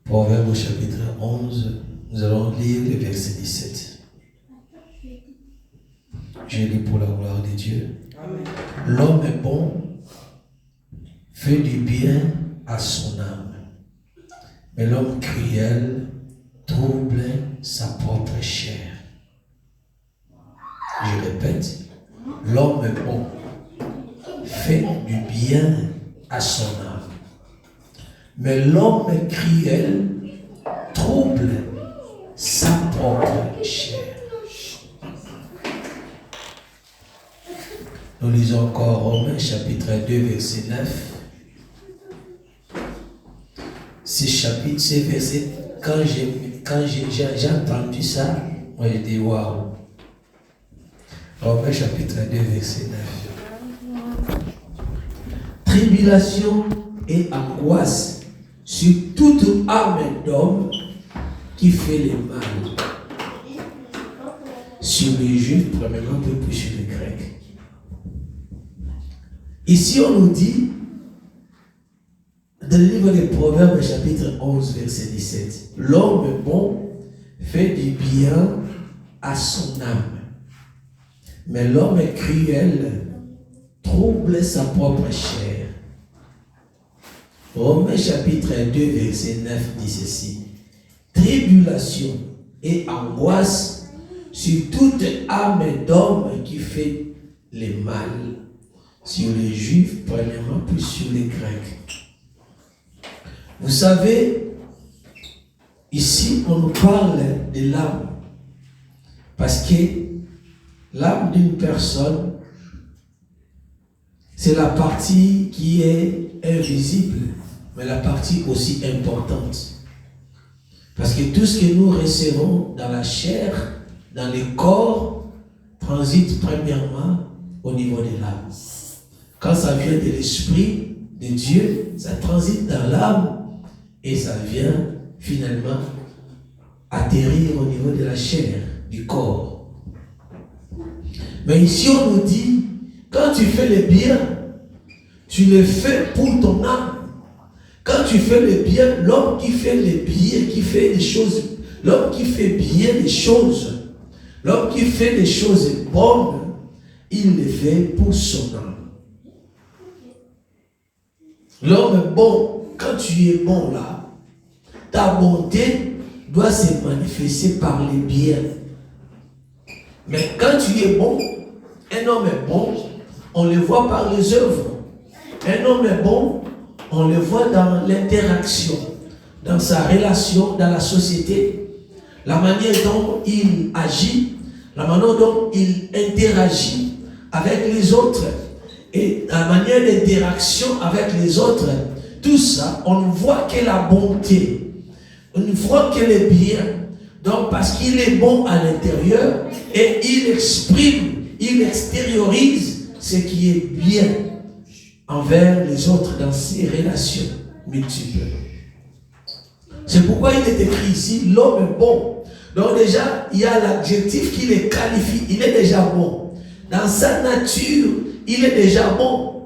Proverbe chapitre 11, nous allons lire le verset 17. Je lis pour la gloire de Dieu. Amen. L'homme est bon, fait du bien à son âme, mais l'homme cruel trouble sa propre chair. Je répète, l'homme est bon, fait du bien à son âme, mais l'homme cruel trouble sa propre chair. Nous lisons encore Romains chapitre 2 verset 9. Ces versets, quand j'ai entendu ça, moi j'ai dit waouh. Romains chapitre 2 verset 9. Tribulation et angoisse sur toute âme d'homme qui fait le mal. Sur les Juifs, premièrement, puis sur les Grecs. Ici, on nous dit, dans le livre des Proverbes, chapitre 11, verset 17, l'homme bon fait du bien à son âme, mais l'homme cruel trouble sa propre chair. Romains chapitre 2, verset 9 dit ceci, tribulation et angoisse sur toute âme d'homme qui fait le mal. Sur les Juifs, premièrement, puis sur les Grecs. Vous savez, ici, on nous parle de l'âme. Parce que l'âme d'une personne, c'est la partie qui est invisible, mais la partie aussi importante. Parce que tout ce que nous recevons dans la chair, dans le corps, transite premièrement au niveau de l'âme. Quand ça vient de l'Esprit de Dieu, ça transite dans l'âme et ça vient finalement atterrir au niveau de la chair, du corps. Mais ici on nous dit, quand tu fais le bien, tu le fais pour ton âme. Quand tu fais le bien, l'homme qui fait le bien, qui fait les choses, l'homme qui fait bien les choses, l'homme qui fait des choses bonnes, il le fait pour son âme. L'homme est bon, quand tu es bon là, ta bonté doit se manifester par les biens. Mais quand tu es bon, un homme est bon, on le voit par les œuvres. Un homme est bon, on le voit dans l'interaction, dans sa relation, dans la société, la manière dont il agit, la manière dont il interagit avec les autres. Et la manière d'interaction avec les autres, tout ça, on ne voit que la bonté. On ne voit que le bien. Donc, parce qu'il est bon à l'intérieur et il exprime, il extériorise ce qui est bien envers les autres dans ses relations multiples. C'est pourquoi il est écrit ici, l'homme est bon. Donc déjà, il y a l'adjectif qui le qualifie. Il est déjà bon. Dans sa nature, il est déjà bon.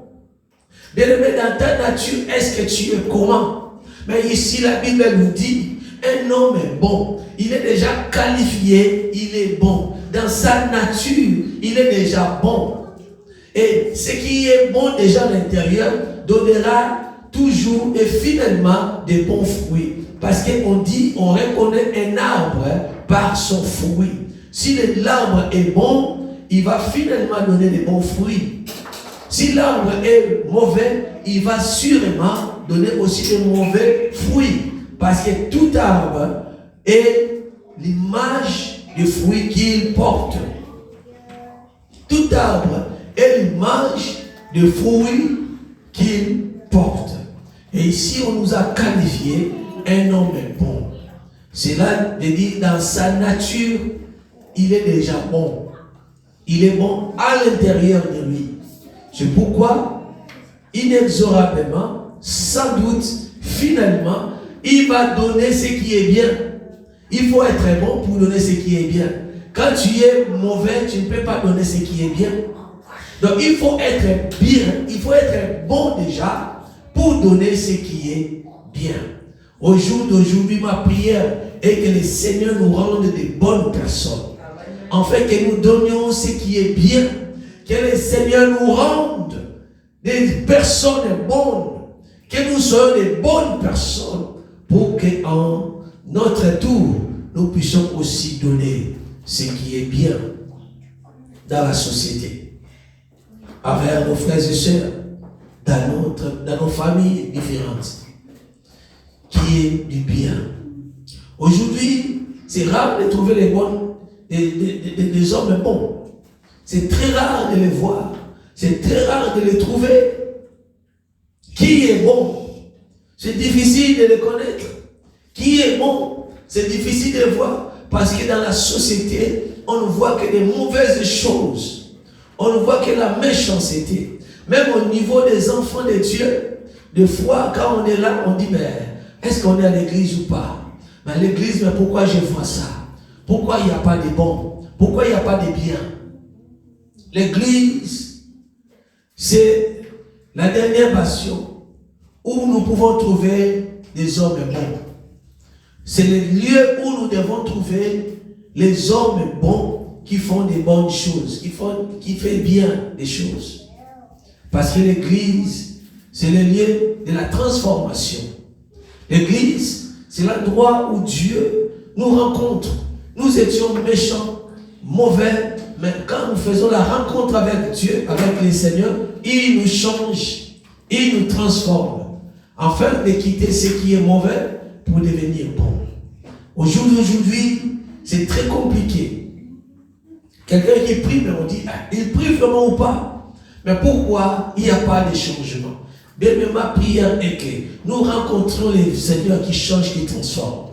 Bien-aimé, dans ta nature, est-ce que tu es comment? Mais ici, la Bible nous dit, un homme est bon. Il est déjà qualifié, il est bon. Dans sa nature, il est déjà bon. Et ce qui est bon déjà à l'intérieur donnera toujours et finalement des bons fruits. Parce qu'on dit, on reconnaît un arbre par son fruit. Si l'arbre est bon, il va finalement donner des bons fruits. Si l'arbre est mauvais, il va sûrement donner aussi des mauvais fruits. Parce que tout arbre est l'image du fruit qu'il porte. Tout arbre est l'image du fruit qu'il porte. Et ici, on nous a qualifié un homme est bon. Cela veut dire dans sa nature, il est déjà bon. Il est bon à l'intérieur de lui. C'est pourquoi, inexorablement, sans doute, finalement, il va donner ce qui est bien. Il faut être bon pour donner ce qui est bien. Quand tu es mauvais, tu ne peux pas donner ce qui est bien. Donc il faut être bien, il faut être bon déjà pour donner ce qui est bien. Au jour d'aujourd'hui, ma prière est que le Seigneur nous rende des bonnes personnes. En fait, que nous donnions ce qui est bien. Que le Seigneur nous rende des personnes bonnes. Que nous soyons des bonnes personnes. Pour qu'en notre tour, nous puissions aussi donner ce qui est bien dans la société. Avec nos frères et sœurs, dans nos familles différentes. Qui est du bien. Aujourd'hui, c'est rare de trouver les bonnes, des hommes bons. C'est très rare de les voir. C'est très rare de les trouver. Qui est bon? C'est difficile de les connaître. Qui est bon? C'est difficile de le voir. Parce que dans la société, on ne voit que des mauvaises choses. On ne voit que la méchanceté. Même au niveau des enfants de Dieu, des fois, quand on est là, on dit, mais est-ce qu'on est à l'église ou pas? Mais à l'église, mais pourquoi je vois ça? Pourquoi il n'y a pas de bons? Pourquoi il n'y a pas de bien? L'église, c'est la dernière bastion où nous pouvont trouver des hommes bons. C'est le lieu où nous devons trouver les hommes bons qui font des bonnes choses, qui font bien des choses. Parce que l'église, c'est le lieu de la transformation. L'église, c'est l'endroit où Dieu nous rencontre. Nous étions méchants, mauvais, mais quand nous faisons la rencontre avec Dieu, avec le Seigneur, il nous change, il nous transforme, afin de quitter ce qui est mauvais pour devenir bon. Aujourd'hui, c'est très compliqué. Quelqu'un qui prie, mais on dit, il prie vraiment ou pas? Mais pourquoi il n'y a pas de changement? Bien, mais ma prière est que nous rencontrons le Seigneur qui change, qui transforme.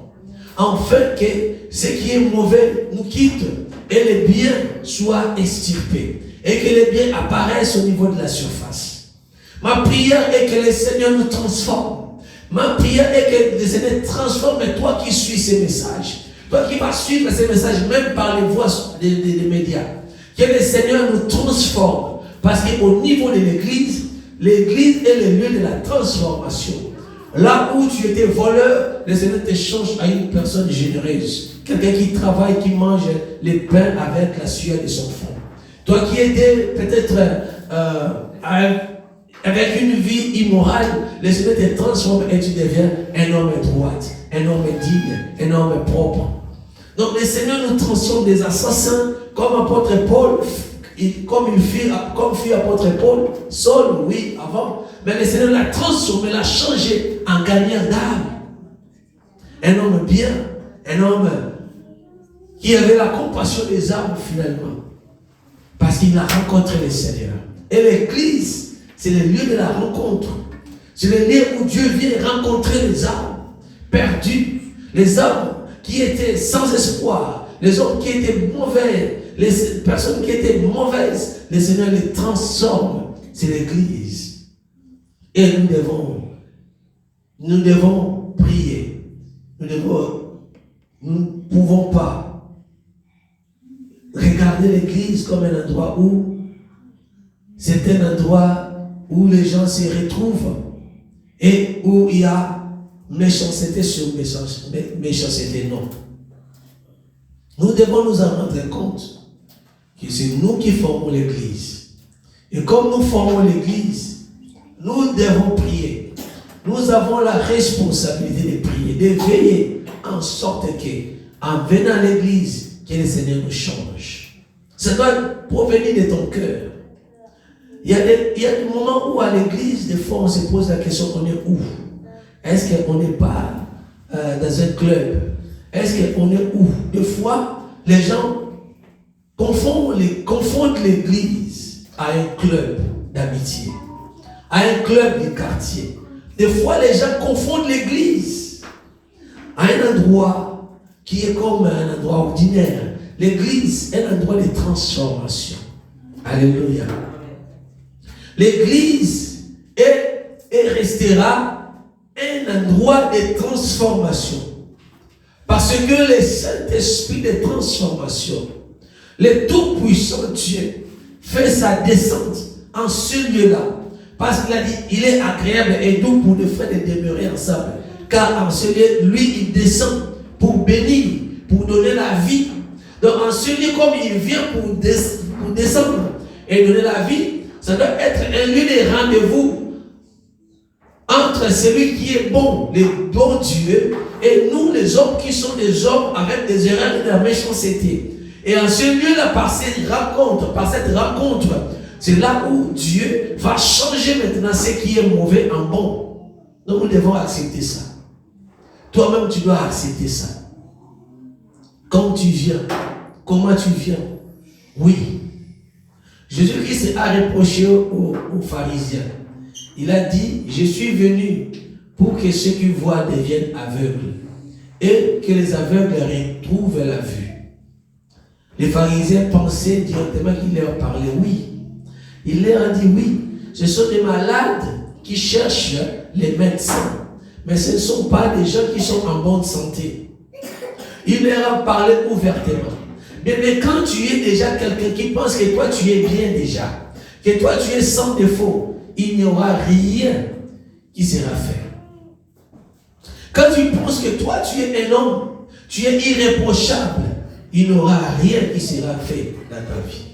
Afin que ce qui est mauvais nous quitte et les biens soient extirpés. Et que les biens apparaissent au niveau de la surface. Ma prière est que le Seigneur nous transforme. Ma prière est que le Seigneur transforme toi qui suis ces messages. Toi qui vas suivre ces messages même par les voies des médias. Que le Seigneur nous transforme. Parce qu'au niveau de l'église est le lieu de la transformation. Là où tu étais voleur, le Seigneur te change à une personne généreuse. Quelqu'un qui travaille, qui mange les pains avec la sueur de son front. Toi qui étais peut-être avec une vie immorale, le Seigneur te transforme et tu deviens un homme droit, un homme digne, un homme propre. Donc le Seigneur nous transforme des assassins comme apôtre Paul. Comme fit apôtre Paul, Saul, oui, avant, mais le Seigneur l'a transformé, l'a changé en gagnant d'âme. Un homme bien, un homme qui avait la compassion des âmes finalement, parce qu'il a rencontré le Seigneur. Et l'église, c'est le lieu de la rencontre. C'est le lieu où Dieu vient rencontrer les âmes perdues, les âmes qui étaient sans espoir, les hommes qui étaient mauvais, les personnes qui étaient mauvaises, le Seigneur les transforme. C'est l'église. Et nous devons prier. Nous ne pouvons pas regarder l'église comme un endroit où c'est un endroit où les gens se retrouvent et où il y a méchanceté sur méchanceté. Non. Nous devons nous en rendre compte que c'est nous qui formons l'église. Et comme nous formons l'église, nous devons prier. Nous avons la responsabilité de prier, de veiller en sorte que, en venant à l'église, que le Seigneur nous change. Ça doit provenir de ton cœur. Il y a des moments où à l'église, des fois on se pose la question, on est où? Est-ce qu'on n'est pas dans un club? Est-ce qu'on est où? Des fois, les gens confondent l'église à un club d'amitié, à un club du quartier. Des fois, les gens confondent l'église à un endroit qui est comme un endroit ordinaire. L'église est un endroit de transformation. Alléluia. L'église est et restera un endroit de transformation. Parce que le Saint-Esprit de transformation, le Tout-Puissant Dieu, fait sa descente en ce lieu-là. Parce qu'il a dit, il est agréable et doux pour les frères de demeurer ensemble. car en ce lieu, lui, il descend pour bénir, pour donner la vie. Donc en ce lieu, comme il vient pour descendre et donner la vie, ça doit être un lieu de rendez-vous entre celui qui est bon, le bon Dieu, et nous les hommes qui sont des hommes avec des erreurs et de la méchanceté. Et en ce lieu-là, par cette rencontre, c'est là où Dieu va changer maintenant ce qui est mauvais en bon. Donc nous devons accepter ça. Toi-même, tu dois accepter ça. Quand tu viens, comment tu viens? Oui. Jésus-Christ a reproché aux pharisiens. Il a dit, je suis venu pour que ceux qui voient deviennent aveugles et que les aveugles retrouvent la vue. Les pharisiens pensaient directement qu'il leur parlait. Oui. Il leur a dit oui. Ce sont des malades qui cherchent les médecins. Mais ce ne sont pas des gens qui sont en bonne santé. Il leur a parlé ouvertement. Mais quand tu es déjà quelqu'un qui pense que toi tu es bien déjà, que toi tu es sans défaut, il n'y aura rien qui sera fait. Quand tu penses que toi tu es un homme, tu es irréprochable, il n'y aura rien qui sera fait dans ta vie.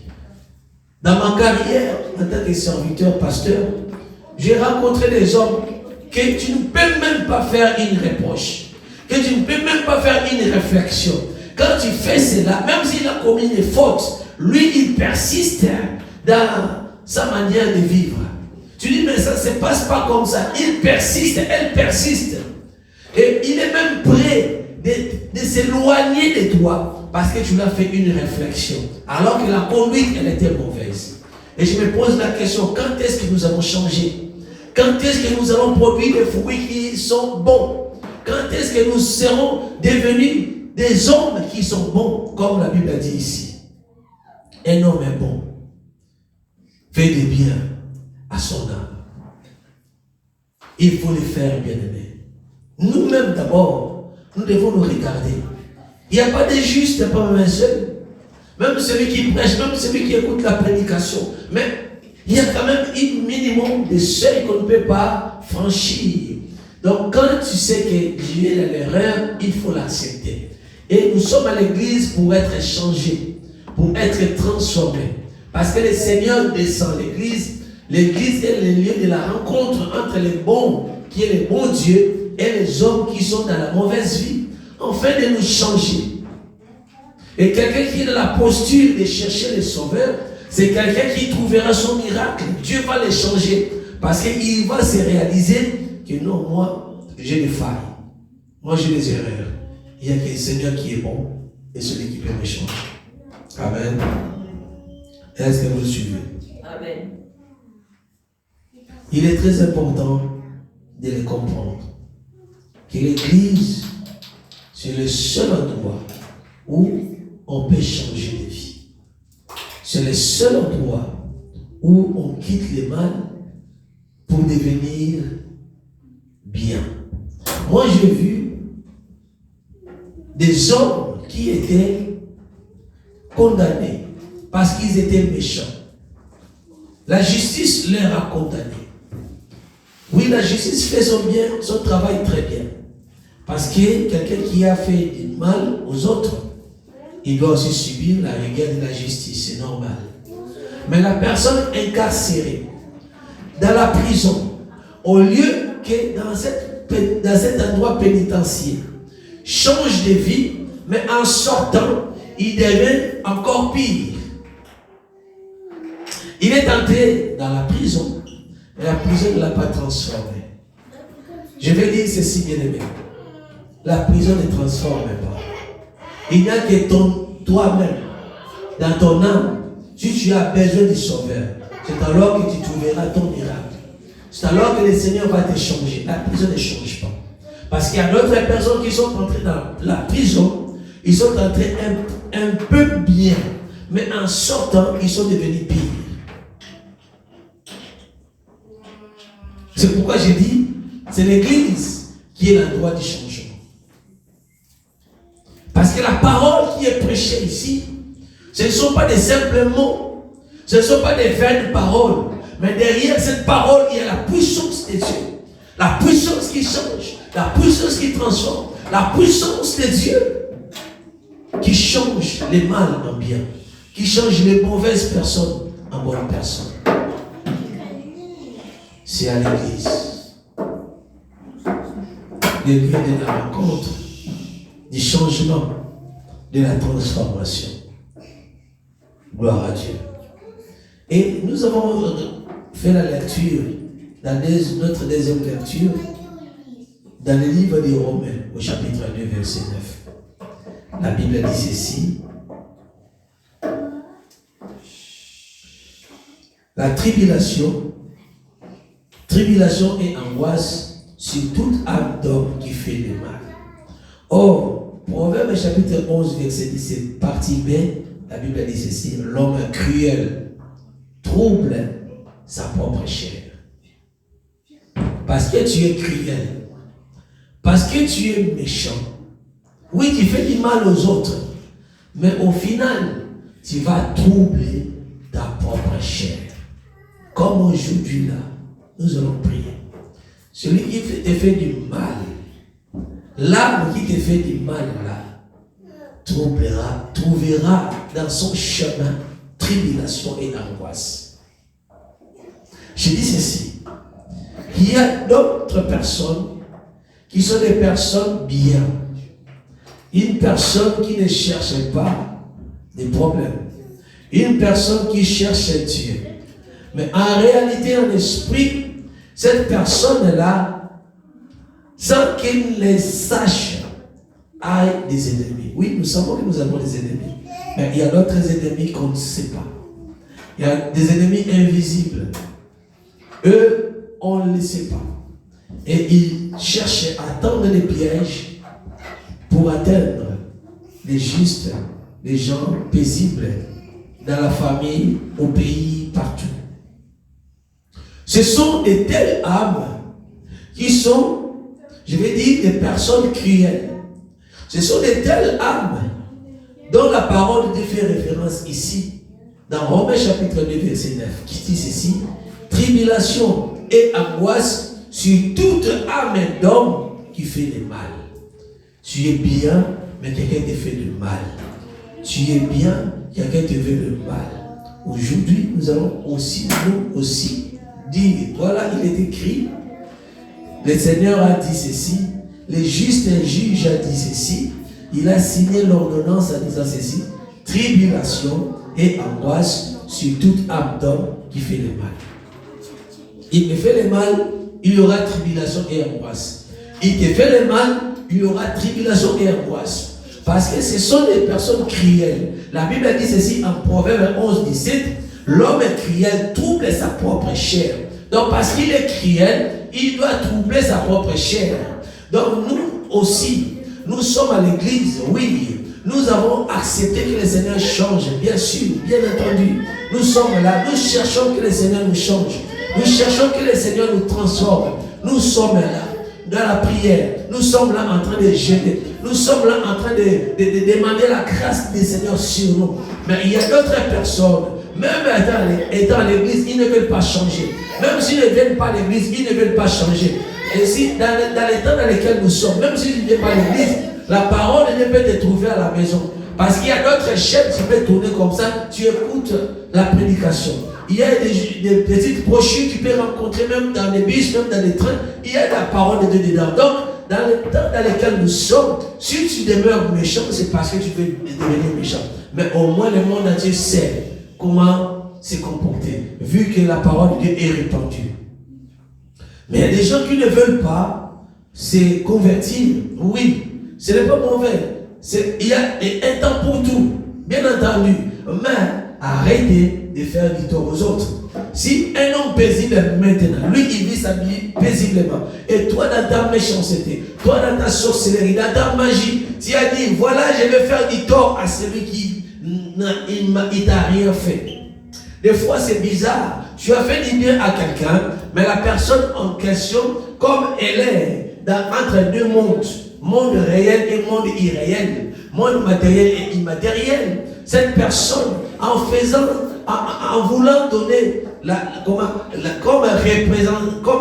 Dans ma carrière, en tant que serviteur, pasteur, j'ai rencontré des hommes que tu ne peux même pas faire une reproche, que tu ne peux même pas faire une réflexion. Quand tu fais cela, même s'il a commis des fautes, lui, il persiste dans sa manière de vivre. Tu dis, mais ça ne se passe pas comme ça. Il persiste, elle persiste. Et il est même prêt de s'éloigner de toi parce que tu l'as fait une réflexion. Alors que la conduite, elle était mauvaise. Et je me pose la question, quand est-ce que nous allons changer? Quand est-ce que nous allons produire des fruits qui sont bons? Quand est-ce que nous serons devenus des hommes qui sont bons, comme la Bible a dit ici? Un homme est bon. Fait du bien à son âme. Il faut le faire, bien-aimé. Nous-mêmes d'abord, nous devons nous regarder. Il n'y a pas de juste, il n'y a pas même un seul. Même celui qui prêche, même celui qui écoute la prédication. Mais il y a quand même un minimum de seuil qu'on ne peut pas franchir. Donc quand tu sais que Dieu est dans l'erreur, il faut l'accepter. Et nous sommes à l'église pour être changés, pour être transformés. Parce que le Seigneur descend l'église. L'église est le lieu de la rencontre entre les bons, qui est le bon Dieu, et les hommes qui sont dans la mauvaise vie, afin de nous changer. Et quelqu'un qui est dans la posture de chercher le Sauveur, c'est quelqu'un qui trouvera son miracle. Dieu va le changer. Parce qu'il va se réaliser que non, moi, j'ai des failles. Moi, j'ai des erreurs. Il y a que le Seigneur qui est bon et celui qui peut me changer. Amen. Est-ce que vous le suivez? Amen. Il est très important de le comprendre. Que l'église, c'est le seul endroit où on peut changer de vie. C'est le seul endroit où on quitte le mal pour devenir bien. Moi, j'ai vu des hommes qui étaient condamnés parce qu'ils étaient méchants. La justice leur a condamnés. Oui, la justice fait son travail très bien. Parce que quelqu'un qui a fait du mal aux autres, il doit aussi subir la rigueur de la justice, c'est normal. Mais la personne incarcérée, dans la prison, au lieu que dans cet endroit pénitentiaire, change de vie, mais en sortant, il devient encore pire. Il est entré dans la prison, mais la prison ne l'a pas transformé. Je vais dire ceci, bien aimé. La prison ne transforme pas. Il n'y a que toi-même, dans ton âme, si tu as besoin du Sauveur, c'est alors que tu trouveras ton miracle. C'est alors que le Seigneur va te changer. La prison ne change pas. Parce qu'il y a d'autres personnes qui sont entrées dans la prison, ils sont entrés un peu bien, mais en sortant, ils sont devenus pires. C'est pourquoi j'ai dit, c'est l'église qui est l'endroit du changement. Parce que la parole qui est prêchée ici, ce ne sont pas des simples mots, ce ne sont pas des vaines paroles, mais derrière cette parole, il y a la puissance de Dieu. La puissance qui change, la puissance qui transforme, la puissance de Dieu qui change les mal en bien, qui change les mauvaises personnes en bonnes personnes. C'est à l'église, le lieu de la rencontre, du changement, de la transformation. Gloire à Dieu. Et nous avons fait la lecture, dans notre deuxième lecture, dans le livre des Romains, au chapitre 2, verset 9. La Bible dit ceci. La tribulation et angoisse sur toute âme d'homme qui fait le mal. Or, Proverbe chapitre 11, verset 17, partie B, la Bible dit ceci, l'homme cruel trouble sa propre chair. Parce que tu es cruel, parce que tu es méchant. Oui, tu fais du mal aux autres, mais au final, tu vas troubler ta propre chair. Comme aujourd'hui là, nous allons prier. Celui qui te fait du mal, l'âme qui te fait du mal là, trouvera dans son chemin tribulation et angoisse. Je dis ceci. Il y a d'autres personnes qui sont des personnes bien. Une personne qui ne cherche pas des problèmes. Une personne qui cherche Dieu. Mais en réalité, en esprit, cette personne-là, sans qu'il les sache, a des ennemis. Oui, nous savons que nous avons des ennemis. Mais il y a d'autres ennemis qu'on ne sait pas. Il y a des ennemis invisibles. Eux, on ne les sait pas. Et ils cherchent à tendre les pièges pour atteindre les justes, les gens paisibles, dans la famille, au pays, partout. Ce sont de telles âmes qui sont, je vais dire, des personnes cruelles. Ce sont de telles âmes dont la parole de Dieu fait référence ici, dans Romains chapitre 2, verset 9, qui dit ceci, tribulation et angoisse sur toute âme d'homme qui fait le mal. Tu es bien, mais quelqu'un te fait le mal. Tu es bien, quelqu'un te fait le mal. Aujourd'hui, nous allons aussi, dire, voilà, il est écrit, le Seigneur a dit ceci, le juste juge a dit ceci, il a signé l'ordonnance en disant ceci, tribulation et angoisse sur toute âme d'homme qui fait le mal. Il te fait le mal, il y aura tribulation et angoisse. Il te fait le mal, il y aura tribulation et angoisse. Parce que ce sont des personnes cruelles. La Bible dit ceci en Proverbe 11, 17, l'homme cruel trouble sa propre chair. Donc parce qu'il est cruel, il doit troubler sa propre chair. Donc nous aussi, nous sommes à l'église, oui. Nous avons accepté que le Seigneur change, bien sûr, bien entendu. Nous sommes là, nous cherchons que le Seigneur nous change. Nous cherchons que le Seigneur nous transforme. Nous sommes là, dans la prière. Nous sommes là en train de jeûner. Nous sommes là en train de demander la grâce du Seigneur sur nous. Mais il y a d'autres personnes, même étant à l'église, ils ne veulent pas changer. Même s'ils ne viennent pas à l'église, ils ne veulent pas changer. Et si dans les temps dans lesquels nous sommes, même s'ils ne viennent pas à l'église, la parole de Dieu peut te trouver à la maison. Parce qu'il y a d'autres chaînes qui peuvent tourner comme ça, tu écoutes la prédication. Il y a des petites brochures, tu peux rencontrer même dans les bus, même dans les trains, il y a la parole de Dieu dedans. Donc, dans les temps dans lesquels nous sommes, si tu demeures méchant, c'est parce que tu veux devenir méchant. Mais au moins le monde entier sait comment se comporter, vu que la parole de Dieu est répandue. Mais il y a des gens qui ne veulent pas se convertir. Oui, ce n'est pas mauvais. Il y a un temps pour tout, bien entendu. Mais arrêtez de faire du tort aux autres. Si un homme paisible maintenant, lui il vit sa vie paisiblement, et toi dans ta méchanceté, toi dans ta sorcellerie, dans ta magie, tu as dit voilà je vais faire du tort à celui qui il t'a rien fait. Des fois c'est bizarre, tu as fait du bien à quelqu'un, mais la personne en question, comme elle est entre deux mondes, monde réel et monde irréel, monde matériel et immatériel, cette personne en voulant donner comme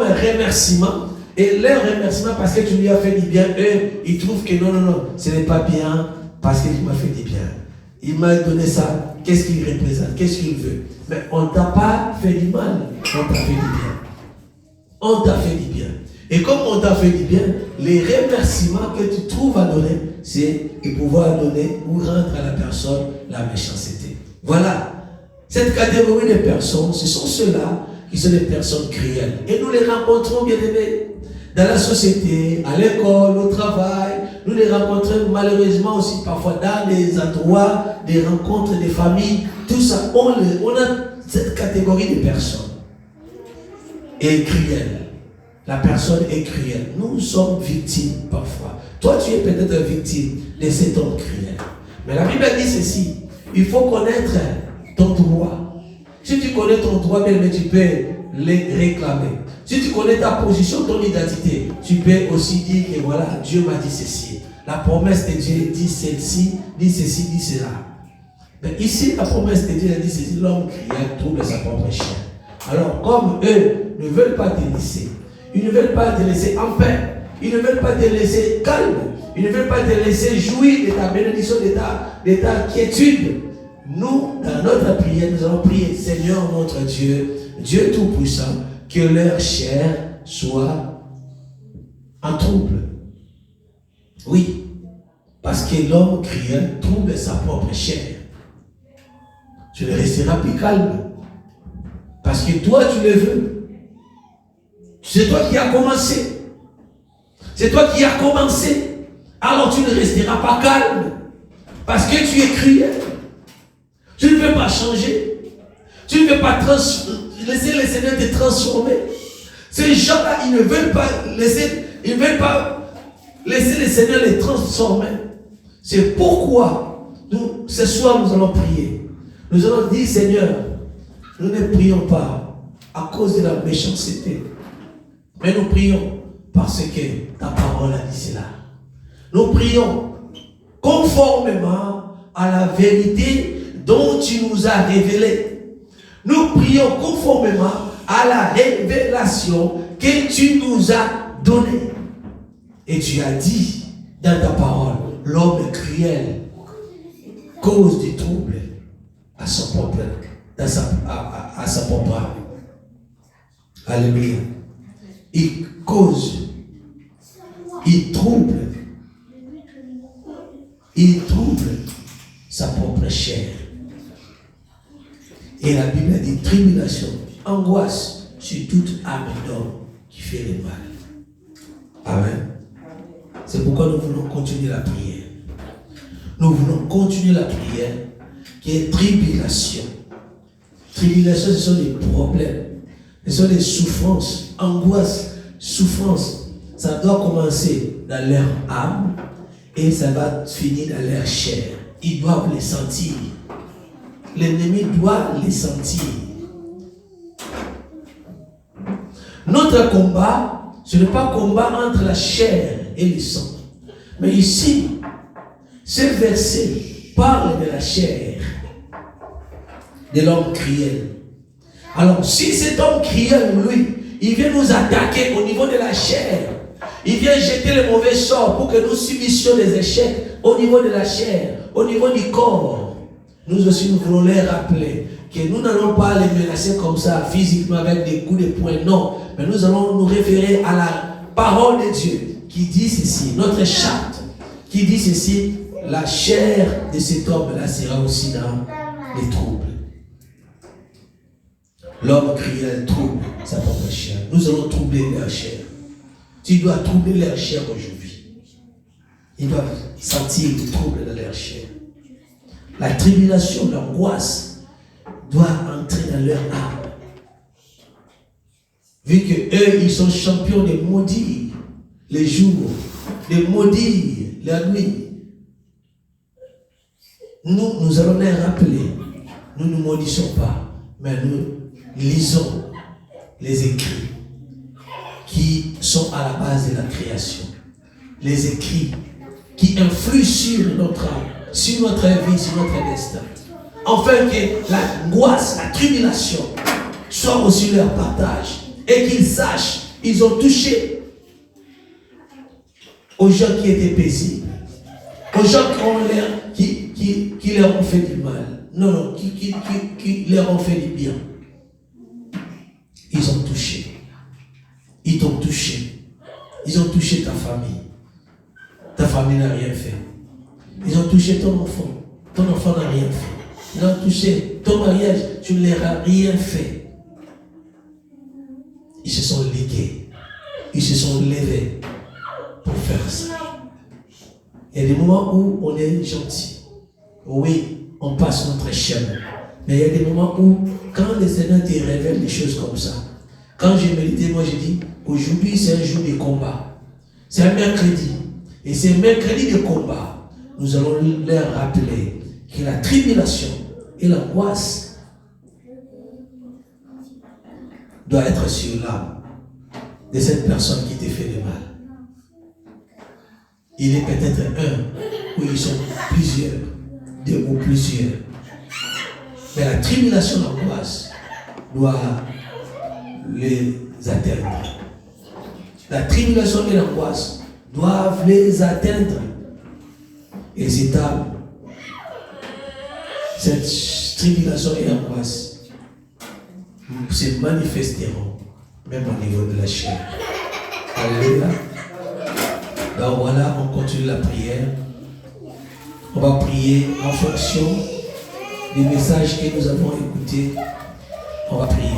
un remerciement, Et leur remerciement parce que tu lui as fait du bien, eux, ils trouvent que non, ce n'est pas bien parce qu'il m'a fait du bien. Il m'a donné ça. Qu'est-ce qu'il représente? Qu'est-ce qu'il veut? Mais on ne t'a pas fait du mal. On t'a fait du bien. On t'a fait du bien. Et comme on t'a fait du bien, les remerciements que tu trouves à donner, c'est de pouvoir donner ou rendre à la personne la méchanceté. Voilà. Cette catégorie de personnes, ce sont ceux-là qui sont des personnes cruelles. Et nous les rencontrons, bien aimés, dans la société, à l'école, au travail. Nous les rencontrons malheureusement aussi parfois dans des endroits, des rencontres, des familles. Tout ça, on a cette catégorie de personnes. Et cruelle. La personne est cruelle. Nous sommes victimes parfois. Toi, tu es peut-être victime de cet homme cruel. Mais la Bible dit ceci. Il faut connaître ton droit. Si tu connais ton droit, bien, tu peux les réclamer. Si tu connais ta position, ton identité, tu peux aussi dire que voilà, Dieu m'a dit ceci. La promesse de Dieu dit ceci, dit ceci, dit cela. Mais ici, la promesse de Dieu dit ceci. L'homme cruel trouve sa propre chair. Alors, comme eux ne veulent pas te laisser, ils ne veulent pas te laisser en paix, ils ne veulent pas te laisser calme, ils ne veulent pas te laisser jouir de ta bénédiction, de ta quiétude. Nous, dans notre prière, nous allons prier, Seigneur notre Dieu, Dieu Tout-Puissant, que leur chair soit en trouble. Oui, parce que l'homme cruel trouble sa propre chair. Tu ne resteras plus calme. Parce que toi, tu le veux. C'est toi qui as commencé. C'est toi qui as commencé. Alors tu ne resteras pas calme. Parce que tu es cruel. Tu ne peux pas changer. Tu ne peux pas laisser le Seigneur te transformer. Ces gens-là, ils ne veulent pas laisser le Seigneur les transformer. C'est pourquoi ce soir nous allons prier. Nous allons dire, Seigneur, nous ne prions pas à cause de la méchanceté. Mais nous prions parce que ta parole a dit cela. Nous prions conformément à la vérité dont tu nous as révélée. Nous prions conformément à la révélation que tu nous as donnée. Et tu as dit dans ta parole, l'homme cruel cause du trouble à son propre, à sa propre âme. Alléluia. Il cause, il trouble sa propre chair. Et la Bible dit tribulation, angoisse sur toute âme d'homme qui fait le mal. Amen. C'est pourquoi nous voulons continuer la prière. Nous voulons continuer la prière qui est tribulation. Tribulation, ce sont des problèmes. Ce sont des souffrances, angoisses, souffrances. Ça doit commencer dans leur âme et ça va finir dans leur chair. Ils doivent les sentir. L'ennemi doit les sentir. Notre combat, ce n'est pas un combat entre la chair et le sang. Mais ici, ce verset parle de la chair, de l'homme cruel. Alors, si cet homme cruel, lui, il vient nous attaquer au niveau de la chair, il vient jeter le mauvais sort pour que nous subissions des échecs au niveau de la chair, au niveau du corps. Nous aussi, nous voulons les rappeler que nous n'allons pas les menacer comme ça, physiquement, avec des coups de poing, non. Mais nous allons nous référer à la parole de Dieu qui dit ceci, notre charte, qui dit ceci, la chair de cet homme-là sera aussi dans les troubles. L'homme cruel trouble sa propre chair. Nous allons troubler leur chair. Tu dois troubler leur chair aujourd'hui. Ils doivent sentir le trouble de leur chair. La tribulation, l'angoisse doit entrer dans leur âme. Vu que eux, ils sont champions de maudire les jours, de maudire la nuit. Nous allons les rappeler. Nous ne maudissons pas, mais nous lisons les écrits qui sont à la base de la création. Les écrits qui influent sur notre âme, sur notre vie, sur notre destin. Afin que l'angoisse, la tribulation soit aussi leur partage. Et qu'ils sachent, ils ont touché aux gens qui étaient paisibles, aux gens qui leur ont fait du mal, non, qui leur ont fait du bien. Ils ont touché. Ils t'ont touché. Ils ont touché ta famille. Ta famille n'a rien fait. Ils ont touché ton enfant. Ton enfant n'a rien fait. Ils ont touché ton mariage. Tu ne leur as rien fait. Ils se sont ligués. Ils se sont levés pour faire ça. Il y a des moments où on est gentil. Oui, on passe notre chemin. Mais il y a des moments où, quand le Seigneur te révèle des choses comme ça, quand j'ai médité, moi j'ai dit, aujourd'hui c'est un jour de combat. C'est un mercredi. Et c'est mercredi de combat. Nous allons leur rappeler que la tribulation et l'angoisse doit être sur l'âme de cette personne qui te fait du mal. Il est peut-être un, ou ils sont plusieurs, deux ou plusieurs. Mais la tribulation et l'angoisse doit les atteindre. La tribulation et l'angoisse doivent les atteindre. Et cette âme, cette tribulation et l'angoisse se manifesteront même au niveau de la chair. Alléluia. Donc voilà, on continue la prière. On va prier en fonction des messages que nous avons écoutés. On va prier.